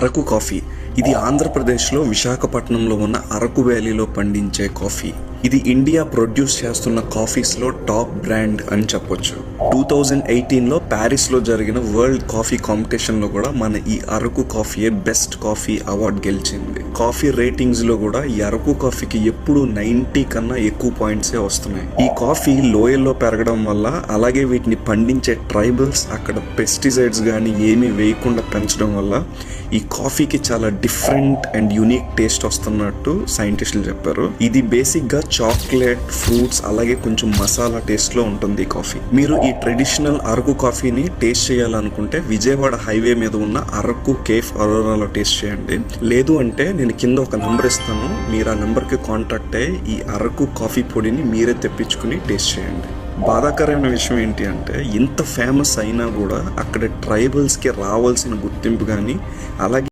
Araku coffee ఇది ఆంధ్రప్రదేశ్లో విశాఖపట్నంలో ఉన్న అరకు వ్యాలీలో పండించే కాఫీ. ఇది ఇండియా ప్రొడ్యూస్ చేస్తున్న కాఫీస్లో టాప్ బ్రాండ్ అని చెప్పొచ్చు. 2018లో ప్యారిస్లో జరిగిన వరల్డ్ కాఫీ కాంపిటీషన్లో కూడా మన ఈ అరకు కాఫీయే బెస్ట్ కాఫీ అవార్డు గెలిచింది. కాఫీ రేటింగ్స్లో కూడా ఈ అరకు కాఫీకి ఎప్పుడు 90 కన్నా ఎక్కువ పాయింట్సే వస్తున్నాయి. ఈ కాఫీ లోయల్లో పెరగడం వల్ల, అలాగే వీటిని పండించే ట్రైబల్స్ అక్కడ పెస్టిసైడ్స్ కానీ ఏమీ వేయకుండా పెంచడం వల్ల ఈ కాఫీకి చాలా డిఫరెంట్ అండ్ యూనిక్ టేస్ట్ వస్తున్నట్టు సైంటిస్టులు చెప్పారు. ఇది బేసిక్ గా చాక్లెట్, ఫ్రూట్స్ అలాగే కొంచెం మసాలా టేస్ట్ లో ఉంటుంది ఈ కాఫీ. మీరు ఈ ట్రెడిషనల్ అరకు కాఫీని టేస్ట్ చేయాలనుకుంటే విజయవాడ హైవే మీద ఉన్న అరకు కేఫ్ అరోరాలో టేస్ట్ చేయండి. లేదు అంటే నేను కింద ఒక నంబర్ ఇస్తాను, మీరు ఆ నంబర్ కి కాంటాక్ట్ అయ్యి ఈ అరకు కాఫీ పొడిని మీరే తెప్పించుకుని టేస్ట్ చేయండి. బాధాకరమైన విషయం ఏంటి అంటే, ఇంత ఫేమస్ అయినా కూడా అక్కడ ట్రైబల్స్కి రావాల్సిన గుర్తింపు కానీ అలాగే